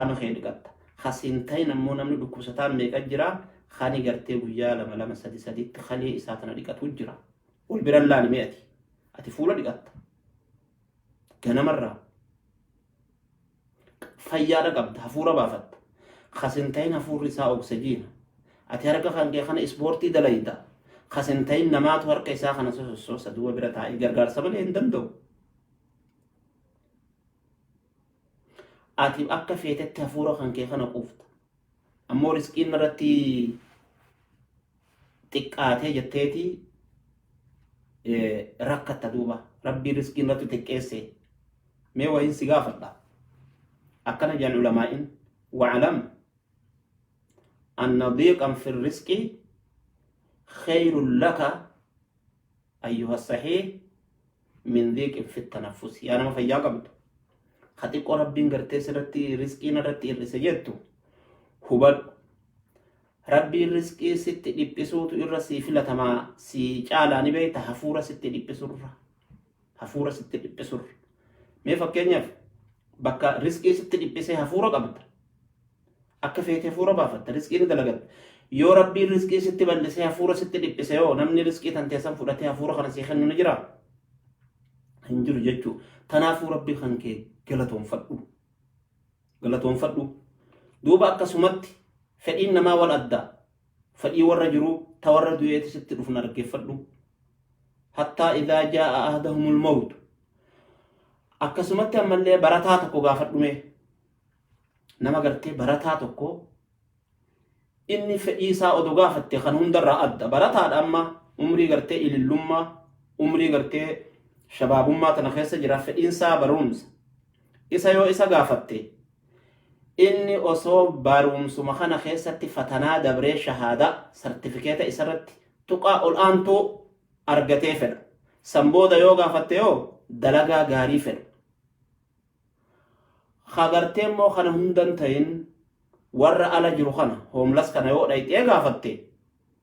أنا خير قط خسنتين أمون أمن دكوستان ميك أجرا خاني قرتي ويا لما سدي تخلي إساتنا لقط وجرا والبران لا نميتي أتفولا لقط كنا مرة فيارة قبض هفورة بافت خسنتين هفور رساء أكسجين أتهرك خان كي خان إسبورتي دلايدا خسنتين نمات ورك إساء خان سوسة دوا برتا إيجار سبل هندندو أتيب أكا فيتت هفورة خان كي خان قوفت أمو رسكين مرتي تكاتي جتيتي ركت دوبا ربي رزقين رتو تكيسي ميوا إن سيغافة أكنا جان علماء وعلم أن ضيقا في الرزق خير لك أيها الصحيح من ضيق في التنفس يعني ما فيا قبل خطيق ربي نغرتي سرتي رزقين رتي الرسجيتو هبال ربي رزقي ست دبسوت الرسي فلتما سي جالاني بيت هفورة ست دبسور هفورة ست دبسور مي فكينيف بكا رزقي ست دبسي هفورة قبل أكا فيت هفورة بافت رزقي ندلقت يو ربي رزقي ست بلسي هفورة ست دبسي يو نمني رزقي تنتيسان فرتي هفورة خنسي خنو نجرا هنجر ججو تنافو ربي خنكي غلطون فدو دوبا أكا سمتي فإن ما والأدى فإي ورجرو توردوا يتستر فنار كيفلو حتى إذا جاء أحدهم الموت أكسمت أما اللي براتاتكو غافتو مي نما قرتي براتاتكو إني فإيسا أدو غافتي خنهم در أدى براتات أما عمري قرتي إلي اللمة عمري قرتي شباب ما تنخيص جرا فإنسا برونس إسا يو إسا غافتي إني أصوب باروم سمخنا خيستي فتنا دبري شهادة سرتيفيكيتا إسرت تقا الآن تو أرغتي فر سنبودا يوغا فتيو دلغا غاري فر خاغرتي مو خنا هندن تين ور على جروخنا هم لسكنا يو دايت إيغا فتي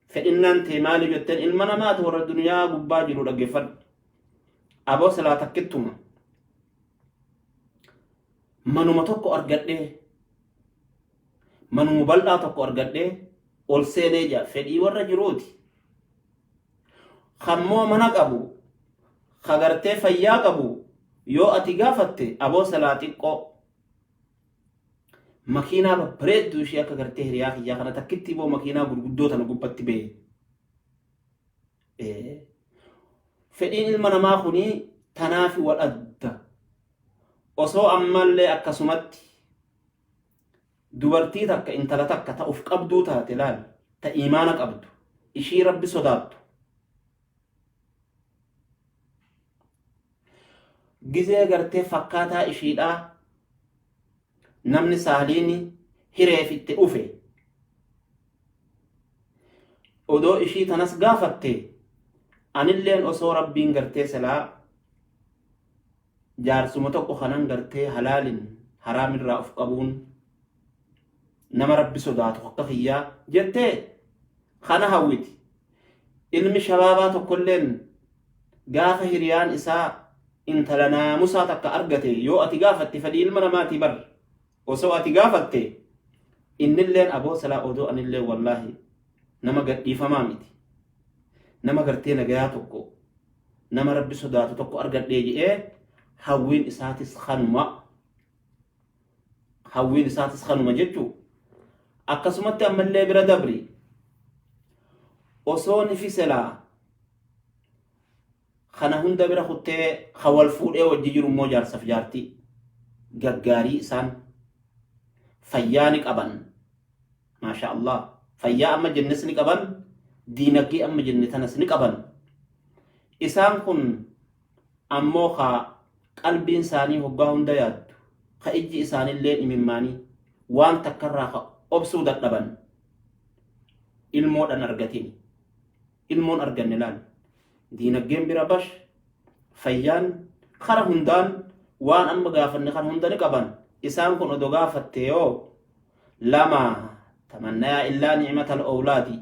فإنن تيمالي جتن إلمنا مات ور الدنيا قبا جرو لغفر أبو سلاتك كتما منو متوكو أرغتي manuma bal'aa tokko argadhee ol seenee jira fedhii warra jiruuti kammoo mana qabu kagartee fayyaa qabu yoo ati gaafatte aboo salaa xiqqoo makiinaa babbareedduu ishee akka gartee hiriyaa kiyyaa kana takkitti boo makiinaa gurguddoo tana gubbatti ba'e fedhiin ilma namaa kunii tanaafi wal adda osoo ammallee akkasumatti dubartii takka intala takka ta'uuf qabduu taate laal ta iimaana qabdu ishii rabbi sodaattu gizee gartee fakkaataa ishiidhaa namni saaliini hireefitti dhufe odoo ishii tanas gaafatte anilleen osoo rabbiin gartee silaa jaarsuma tokko kanan gartee halaalin haraamirraa of qabuun nama rabbi sodaatu akka kiyyaa jettee kana hawwiti ilmi shabaabaa tokkolleen gaafa hiriyaan isaa intala naamusaa takka argate yoo ati gaafatte fedhii ilma namaatii bar osoo ati gaafatte innilleen aboo salaa odoo anillee wallaahi nama gadhiifamaa miti nama gartee nagayaa tokko nama rabbi sodaatu tokko argadhee jedhee hawwiin isaatis kanuma jechuu akkasumatti ammallee bira dabri osoo nifi selaa kana hunda bira kuttee hawal fuudhee wajji jiru immoo jaarsaf jaartii gaggaarii isaan fayyaa ni qaban maasha Allah fayyaa amma jennes ni qaban diinagdee amma jenne tanas ni qaban isaan kun ammoo qalbiin isaanii hoggaa hunda yaaddu ka ijji isaanillee imimmaanii waan takkarraa ka obsuu dadhaban ilmoodhan argatiin ilmoon arganne laal diinagdeen bira bash fayyaan kara hundaan waan amma gaafanne kan hunda ni qaban isaan kun odoo gaafatte yoo lama tamannaa illaa ni'matal awlaadi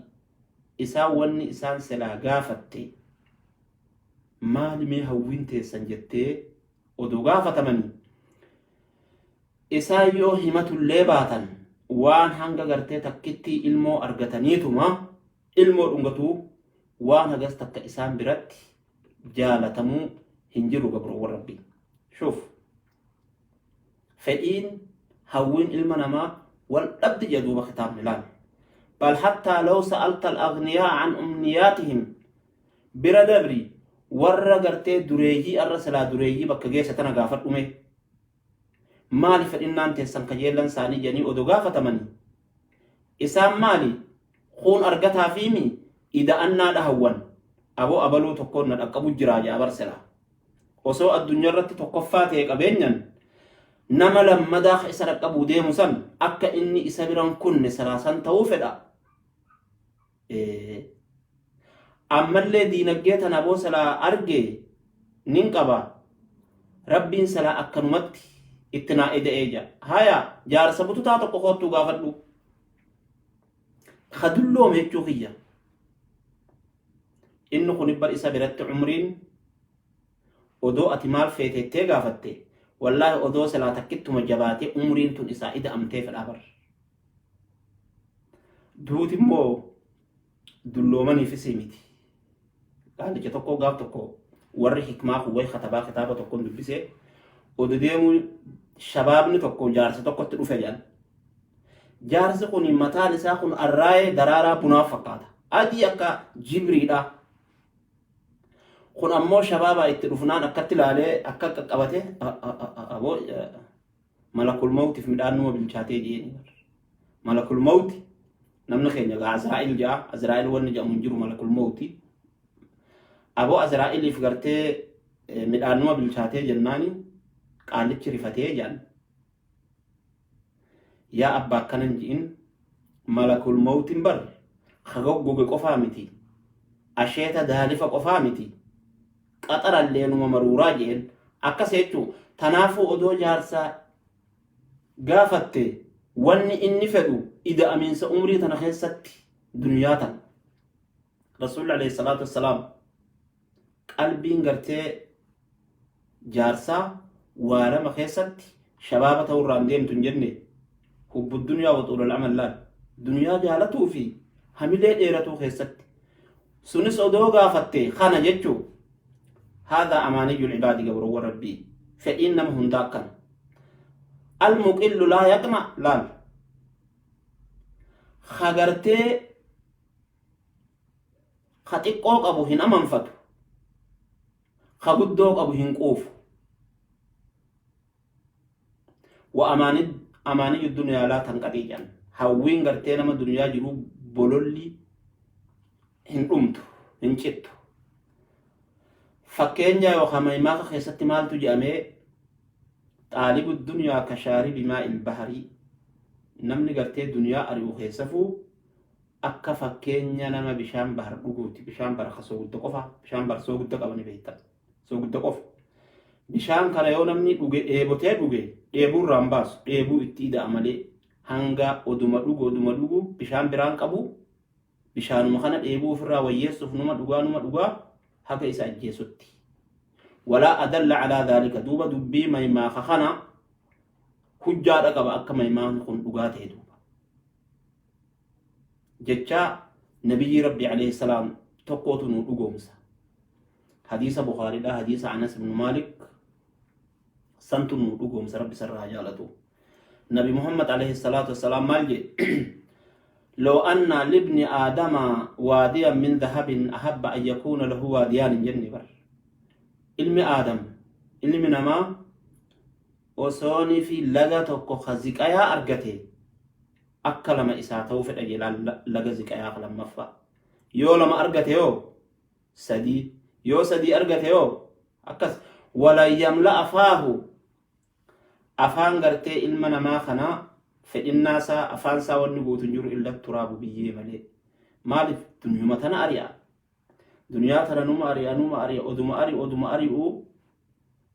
isaan wanni isaan silaa gaafatte maal mee hawwiin teessan jettee odoo gaafatamanii isaan yoo himatullee baatan waan hanga gartee takkitti ilmoo argataniituma ilmoo dhungatuu waan hagas takka isaan biratti jaalatamuu hin jiru gabroowwan rabbii. Shuf fedhiin hawwiin ilma namaa wal dhabdi jedhuuba kitaabni laal. بل حتى لو سألت الأغنياء عن أمنياتهم بردبري ورّا قرتي دريجي الرسلا دريجي بك جيسة تنقافت أمي مالي فإن أنت سنكجيلا ساني جاني أدو قافة مني إسام مالي خون أرقتها فيمي إذا أنا لهوان أبو أبلو تقولنا أكبو جراجة أبرسلا وسوء الدنيا رتي تقفاتي أبينيا نما لما داخل إسرق أبو ديموسان أكا إني إسابران كن سلاسان توفدا أما اللي دينجيتا نبو سلا أرجي ننقبا ربين سلا أكا نمت اتنا إيدا إيجا هايا جار سبتو تاتو قوتو غافدو خدلو ميكو هي إنو خنبال إسابرات عمرين ودو أتمال فيتي تيغافتي والله أدو سلا تكتو مجباتي عمرين تون إسا إذا أمتي في الأبر دوتي مو دلوماني في سيميتي قال لك تقو قاب تقو وري حكمة خوي خطبا خطابة تقو دبسي ودو ديمو شبابني تقو جارسي تقو تلوفي جان جارسي قوني متا نسا قون الرأي درارا بنافقاتا أدي أكا جبريدا kun ammoo shabaaba itti dhufnaan akkatti laalee akka qaqqabate aboo malakul mawtiif midhaan numa bilchaatee jieni malakul mawti namni keenya gaa Azraa'il jaa Azraa'il wanni jedhamu jiru malakul mawti aboo Azraa'iliif gartee midhaan numa bilchaatee jennaani qaalichi rifatee jaan yaa abbaa akkanan ji'in malakul mawtiin bar khagoggoge qofaa miti asheeta daalifa qofaa miti qaxara leenuma maruuraa jeen akkas jechuu tanaafuu odoo jaarsaa gaafatte wanni inni fedhu ida amiinsa umrii tana keessatti duniyaa tan rasuulli alayhi salaatu wassalaam qalbiin gartee jaarsaa waa lama keessatti shabaaba ta'urraan deemtu hin jenne hubbu duniyaa wa xuulul amallaan duniyaa jaalatuu fi hamilee dheeratuu keessatti sunis odoo gaafatte kana jechuu هذا أماني العباد قبر ربي فإنما هم ذاكا المقل لا يقنع لا خغرتي خطيقوك أبو هنا منفتو خبدوك أبو هنقوف وأماني الدنيا لا تنقضي جان هاوين غرتي نما الدنيا جرو بولولي هنقومتو هنشتو فكينيا وخميماك خيست مالتو جامي طالب الدنيا كشارب ماء البحر نمني قرتي الدنيا أريو خيسفو أكا فكينيا نما بشام بحر قوتي بشام بحر سوق الدقفة بشام بحر سوق الدقفة بيتا سوق الدقفة بشام كان يو نمني إيبوتي دوغي إيبو رامباس إيبو إتيدا عملي هنگا ودوما دوغو بشام بران قبو بشام مخانا إيبو فرا ويسف نما دوغا هكا إسا جيسوتي ولا أدل على ذلك دوبا دبي ميما خخنا حجارة قبا أكا ميما نكون دوغاته دوبا جتشا نبي ربي عليه السلام تقوتو نودوغو مسا حديث بخاري لا حديث عنس بن مالك سنتو نودوغو مسا ربي سرها جالتو نبي محمد عليه الصلاة والسلام مالجي لو أن لابن آدم واديا من ذهب أحب أن يكون له واديان جنة بر علم آدم علم نما وصوني في لغة خزيك أيا أرغتي أكلم إساته في الأجل لغزيك أيا خلم مفا يو لما أرغتي يو سدي أرغتي يو أكس ولا يملأ فاه أفان غرتي علم نما خنا فإن سا أفان سا ونقول تنجر إلا التراب بيه ملي مالف دنيا متنا أريا دنيا ترى نوم أريا أدوم أري أو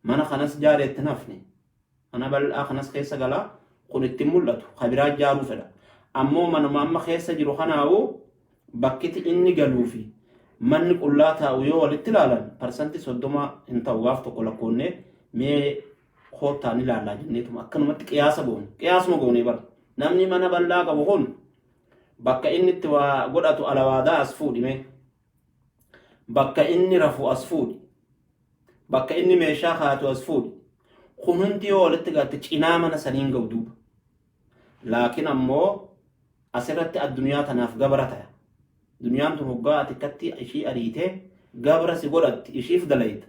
من خناس جاري تنافني أنا بل أخناس خيسة قلا قل التمولت خبرات جارو فلا أمو من ما خيسة جرو خنا أو بكت إني قالوفي من كلها تاويو والتلالا برسنتي صدما انت وقفت كل كونه مي kootaan ilaallaa jenneetuma akkanumatti qiyaasa goone qiyaasuma goone bara namni mana bal'aa qabu kun bakka inni itti waa godhatu alawaadaa as fuudhime bakka inni rafu as fuudhi bakka inni meeshaa kaatu as fuudhi kun hundi yoo walitti galte cinaa mana saniin ga'u duuba laakiin ammoo asirratti addunyaa tanaaf gabara ta'a dunyaan tun hoggaa ati akkatti ishii ariitee gabra si godhatti ishiif dalayta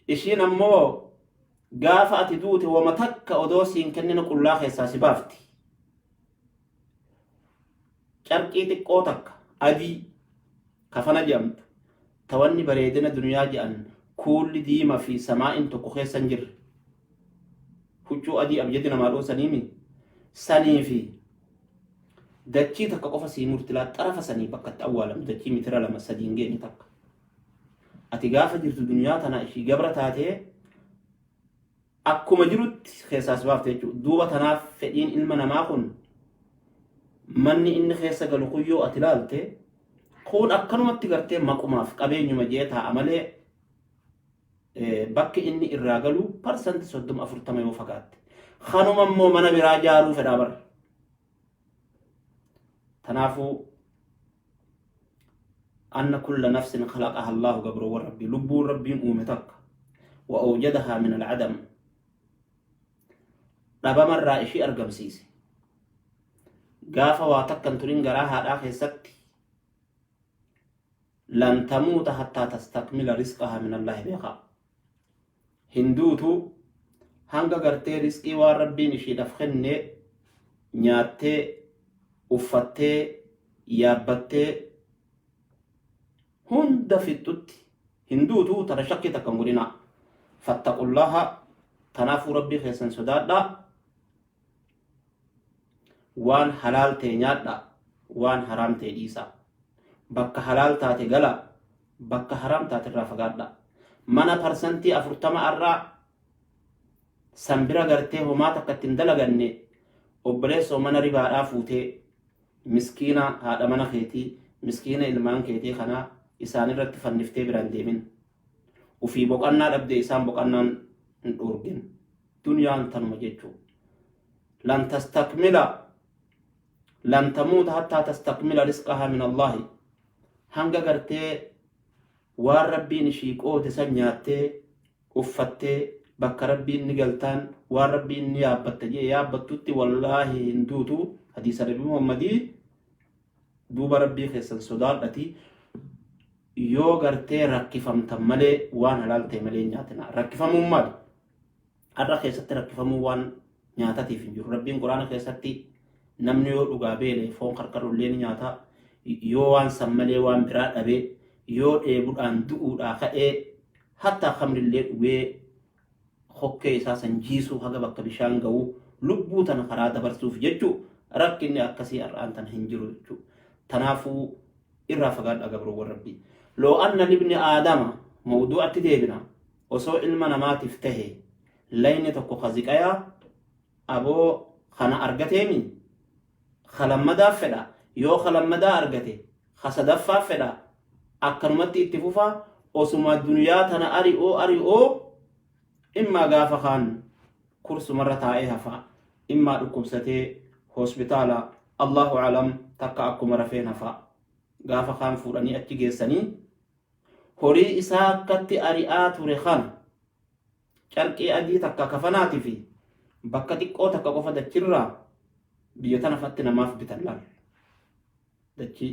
ishiin ammoo gaafa ati duute wama takka odoo siin kennina qullaa keessaa si baafti carqii xiqqoo takka adii kafana jedhamtu tawanni bareedina dunyaa jedhan kuulli diimaa fi samaa'in tokko keessa hin jirre huccuu adii abjadi namaa dhoosaniimi sanii fi dachii takka qofa sii murtilaa xarafa sanii bakka itti awwaalamu dachii mitira 2-3 hin geenye takka ati gaafa jirtu dunyaa tana ishii gabra taatee akkuma jirutti keessaas baafte jechuudha duuba tanaaf fedhiin ilma namaa kun manni inni keessa galu kuyyoo ati ilaalte kun akkanumatti gartee maqumaaf qabeenyuma jee taa'a malee bakki inni irraa galu parsanti 30-40 yoo fakaatte kanuma immoo mana biraa jaaruu fedhaa bara tanaafuu anna kulla nafsin khalaqaha Allahu gabru rabbi lubbuun rabbiin uume takka wa awjadaha min al-adam dhabamarraa ishii argamsiise gaafa waa takkan turin garaa haadhaa keessatti lan tamuuta hattaa tastakmila rizqaha min Allahi beekaa hinduutu hanga gartee rizqii waan rabbiin ishiidhaaf kenne nyaattee uffattee yaabbattee hunda fixxutti hinduutu tana shakkii takkan godhina fattaqullaha tanaafuu rabbii keessan sodaadhaa waan halaal ta'e nyaadha waan haraam ta'e dhiisa bakka halaal taate gala bakka haraam taate irraa fagaadha mana parsantii 40 irraa sanbira gartee homaa takka ittiin dalaganne obboleessoo mana ribaadhaa fuutee miskiina haadha mana keetii miskiina ilmaan keetii kanaa isaan irratti fanniftee biraan deemin ufii boqannaa dhabdee isaan boqannaan hin dhorgin dunyaan tanuma jechuu lan tastakmila lan tamuuta hattaa tastakmila rizqaha min Allahi hanga gartee waan rabbiin ishii qoote san nyaattee uffattee bakka rabbiin ni galtaan waan rabbiin ni yaabbatte jee yaabbattutti wallaahi hin duutu hadiisa nabi Muhammadii duuba rabbii keessan sodaadhati yoo gartee rakkifamtan malee waan halaal ta'e malee nyaatina rakkifamuun maali har'a keessatti rakkifamuu waan nyaatatiif hin jiru rabbiin quraana keessatti namni yoo dhugaa beelee foon qarqarullee ni nyaata yoo waan san malee waan biraa dhabee yoo dheebuudhaan du'uudhaa ka'ee hattaa kamrillee dhugee hokkee isaa san jiisuu haga bakka bishaan ga'u lubbuu tana karaa dabarsuuf jechuu rakkinni akkasii har'aan tana hin jiru jechuu tanaafuu irraa fagaadha gabroowwan rabbii loo anna libni aadama mawduu'atti deebina osoo ilma namaatiif tahe layni tokko kaziqayaa aboo kana argateemi kalammadaaf fedha yoo kalammadaa argate kasadaffaaf fedha akkanumatti itti fufaa osuma duniyaa tana ari'oo immaa gaafa kaan kursumarra taa'ee hafaa immaa dhukkubsatee hospitaala Allahu alam takka akkuma rafeen hafaa gaafa kaan fuudhanii achi geessanii horii isaa akkatti ari'aa ture kana carqii adii takka kafanaatii fi bakka xiqqoo takka qofa dachirraa biyya tana fatti namaaf bitan laal dachi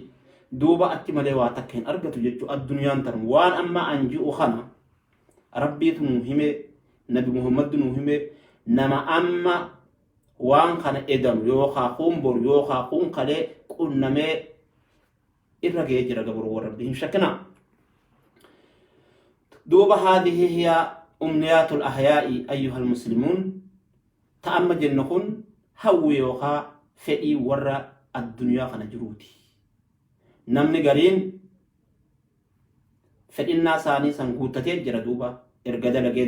duuba achi malee waa takka hin argatu jechuu addunyaan tan waan amma anji'u kana rabbiitu nuu hime nabi Muhammad nuu hime nama amma waan kana edanu yookaa kun bor yookaa kun kalee qunnamee irra ga'ee jira gabroowwan rabbii hin shakkina دوب هذه هي أمنيات الأحياء أيها المسلمون تأمل جنكون هو يوخا فئي ورا الدنيا خنجروتي نمني قرين فإنا ساني سنقوتتي جرى دوبا إرقى دلقي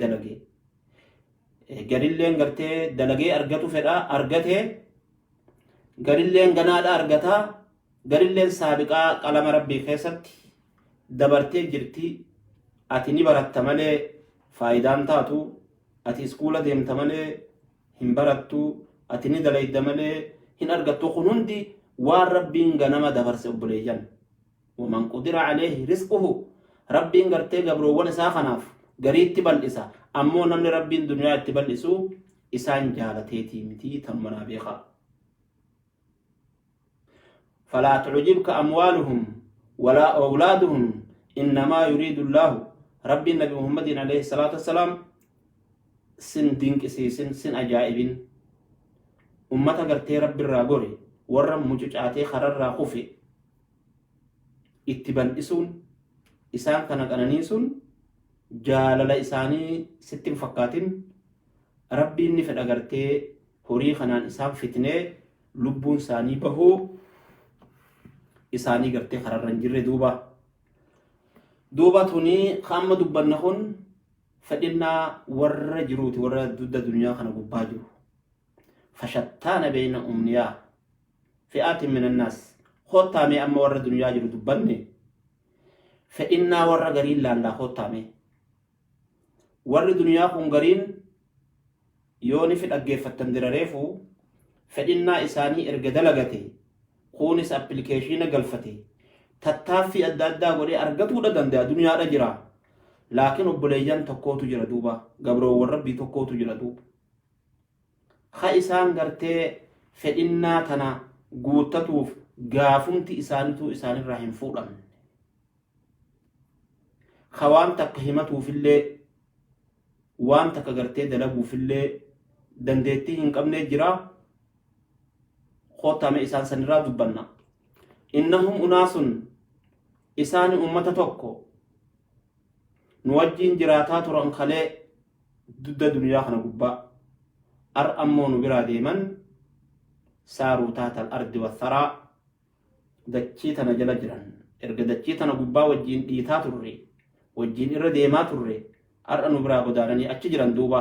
قرين لين قرتي دلقي أرقتو فئا أرقتي قرين لين قنال أرقتا قرين لين سابقا قلم ربي خيست دبرتي جرتي أتني برات مالي فايدان تاتو ati iskuula deemta malee hin barattu ati ni dalayda malee hin argattu kun hundi waan rabbiin ganama dabarse obboleeyyan waman qudira alayhi rizquhu rabbiin gartee gabroowwan isaa kanaaf gariitti bal'isa ammoo namni rabbiin duniyaa itti bal'isu isaan jaalateetii miti tammanaa beekaa فلا تعجبك أموالهم ولا أولادهم إنما يريد الله ربي النبي محمد عليه الصلاة والسلام سن دينك سن أجائب أمتا قرتي رب الراغوري ورم مجوجاتي خرر راقوفي اتبال إسون إسان كانت أنانيسون جالل إساني ستين فقاتين ربي نفد أقرتي هوري خنان إسان فتنة لبون ساني بهو إساني قرتي خرر رنجر دوبا توني خام دبنهن فإننا ور جروت ور ضد الدنيا خنا قباجو فشتان بين أمنياء فئات من الناس خوتامي أما ور الدنيا جرو دبني فإننا ور غرين لا خوتامي ور الدنيا هم غرين يوني في الأجير فتندر ريفو فإننا إساني إرقدلغتي خونس أبليكيشن قلفتي تتافي أدادا غري أرقتو دندا دنيا رجرا لكن أبليجان تقوتو جرا دوبا قبرو وربي تقوتو جرا دوب خائسان غرتي فإننا تنا قوتتوف غافمتي إسانتو إسان الرحيم فورم خوام تقهمتو في اللي وام تقغرتي دلبو في اللي دندتي هنقبني جرا خوتامي إسان سنرا دبنا إنهم أناس إسان أمة توكو نوجين جراتات رنخلي ضد دنيا خنا قبا أرأمون برا ديمن ساروا تحت الأرض والثراء دجيتنا جل جران إرقى دجيتنا قبا وجين إيتات الري وجين إرى ديمات الري أرأنو برا بدارني أتجران دوبا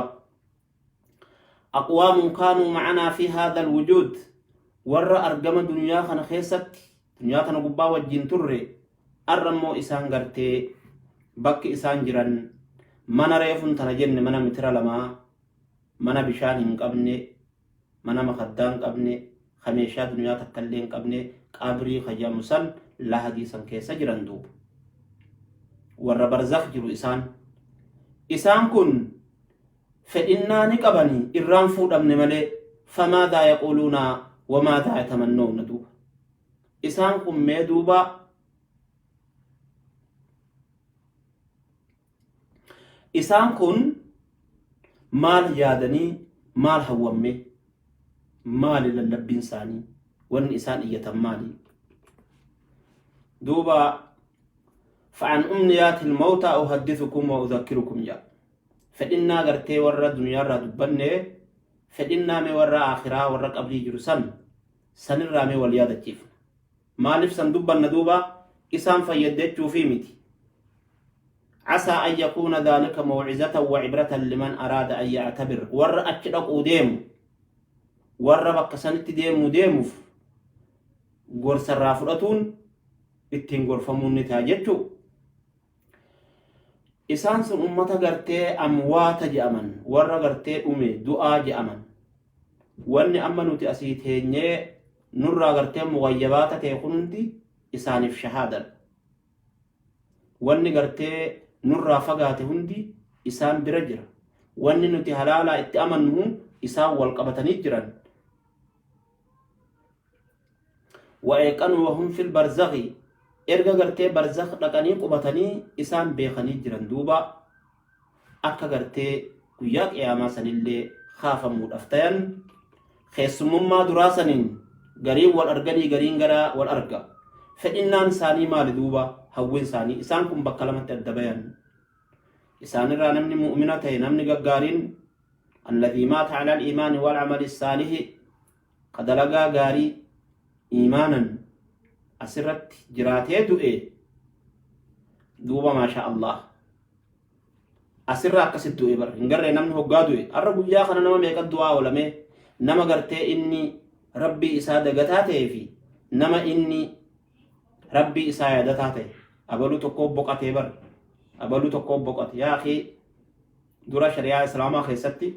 أقوام كانوا معنا في هذا الوجود ور أرقم دنيا خنا خيست دنيا خنا قبا وجين تري أرمو إسان غرتي بك إسان جران من ريفن تنجن من متر لما من بشان قبني من مخدان قبني خميشات دنيا تكلين قبني قابري خجامسل لا حديثا كيسا جران دوب ور برزخ جرو إسان كن فإنا نقبني إرام فود أمن ملي فماذا يقولون وماذا يتمنون دوب إسان كن ميدوبا إسان كن مال يادني مال هوامي مال للبين ساني وان إسان إيتمالي دوبا فعن أمنيات الموتى أحدثكم وأذكركم يا فإنا غرتي ورى الدنيا ردبني فإنا مي ورى آخرة ورى قبلي جرسان سنرى مي واليادة جيف مالف سندوبا ندوبا إسان فيدت في متي عسى أن يكون ذلك موعظة وعبرة لمن أراد أن يعتبر ور أكدق ديم ور بكسنت ديموف غرس الرافرتون اتين غرفمون نتاجتو إسان سن أمتا غرتي أموات جأمن ور غرتي أمي دعا جأمن واني أمنو تأسيتين نرى غرتي مغيبات تيخنندي إسان في شهادة واني غرتي نرى فقاته هندي إسان برجر واني نتي هلالا اتأمنه إسان والقبتني جران وإيقانوا وهم في البرزخ إرغا غرتي برزخ لقاني قبتني إسان بيخني جران دوبا أكا غرتي قياك إياما سنالي خافا مود أفتيان خيسمما دراسنين غريب والأرغني غرين غرا والأرغا فإنان ساني مال دوبا هوين ساني إسان كن بكلمة الدبيان إسان را نمني مؤمنة نمني غارين الذي مات على الإيمان والعمل الصالح قد لقى غاري إيمانا أسرت جراته دوئي دوبا ما شاء الله أسر أكسد دوئي بر إنقر نمني هقا دوئي الرب يا خنا نما ميقى الدعاء ولمي نما قرتي إني ربي إسادة قتاته في نما إني ربي إسادة قتاته أبلو تقوب بقاتي بر أبلو تقوب بقاتي يا أخي dura shari'aa islaamaa keessatti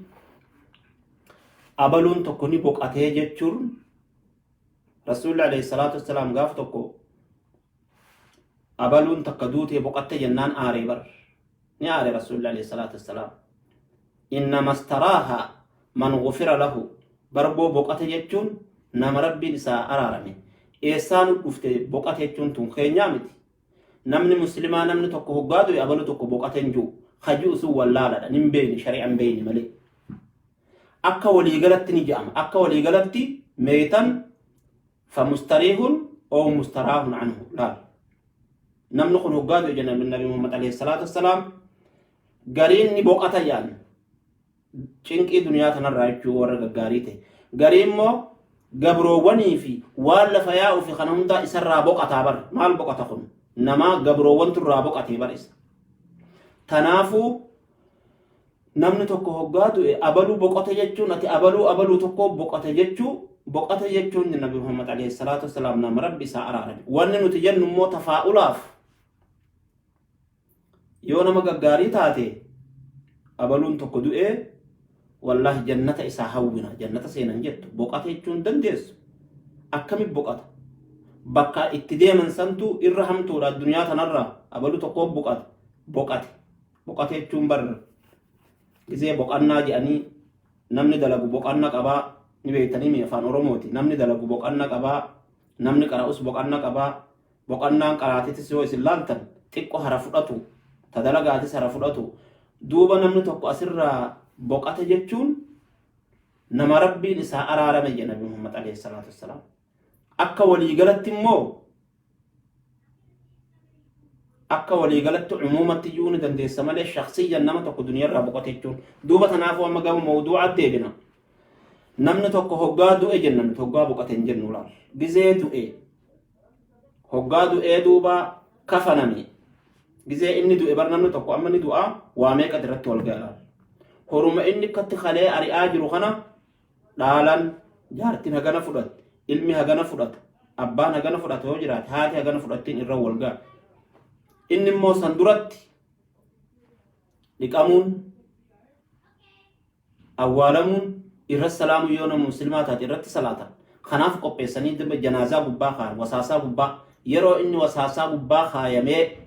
abaluun tokko ni boqatee jechuun rasuulli alayhi salaatu wassalaam gaaf tokko abaluun takka duutee boqatte jennaan aaree bar ni aare rasuulli alayhi salaatu wassalaam innama istaraaha man gufira lahu barboo boqate jechuun nama rabbiin isaa araarame eessaan dhufte boqate jechuun tun keenyaa miti namni muslimaa namni tokko hoggaadu abalu tokko boqate hin jiru hajuu sun wallaaladha nin beeyni shari'an beeyni malee akka waliigalatti ni jedhama akka waliigalatti meetan famustariihun oo mustaraahun anhu laal namni kun hoggaadu jenna nabi Muhammad alayhi salaatu wassalaam gariin ni boqata yaan cinqii duniyaa tanarraa jechuu warra gaggaarii ta'e garii immoo gabroowwanii fi waan lafa yaa'u fi kana hunda isarraa boqataa bar maal boqata kun nama gabroowwan turraa boqatee bar isa tanaafuu namni tokko hoggaa du'e abaluu boqote jechuun ati abaluu tokko boqote jechuun nabi Muhammad alayhi salaatu wassalaam nama rabbi isaa araarame wanni nuti jennu immoo tafaa'ulaaf yoo nama gaggaarii taate abaluun tokko du'e wallahi jannata isaa hawwina jannata seenan jettu boqate jechuun dandeessu akkami boqata bakka itti deeman santu irra hamtuudha duniyaa tanarraa abalu tokko boqate jechuun barra gisee boqannaa jedhanii namni dalagu boqannaa qabaa ni beeytanii mi afaan oromooti namni dalagu boqannaa qabaa namni qara'us boqannaa qabaa boqannaan qaraatitis yoo isin laaltan xiqqoo hara fudhatu ta dalagaatis hara fudhatu duuba namni tokko asirraa boqate jechuun nama rabbiin isaa araarame jedha nabi Muhammad alayhi salaatu wassalaam akka waliigalatti immoo akka waliigalatti umumatti iyyuu ni dandeessa malee shakhsiyyan nama tokko duniyaarraa boqate jechuun duuba tanaafuu amma gama mawduu'aat deebina namni tokko hoggaa du'e jennaan hoggaa boqate hin jennu laal gizee du'e hoggaa du'ee duuba kafaname gizee inni du'e bar namni tokko amma ni du'a waa meeqa irratti wal ga'a horuma inni katti khalee ari'aa jiru kana dhaalan jaartiin hagana fudhat ilmi hagana fudhat abbaan hagana fudhat yoo jiraate haati hagana fudhattiin irra wal ga'a inni immoo san duratti dhiqamuun awwaalamuun irra salaamu yoo nama muslimaa taate irratti salaatan kanaaf qopheessanii janaazaa gubbaa kaayan wasaasaa gubbaa yeroo inni wasaasaa gubbaa kaayamee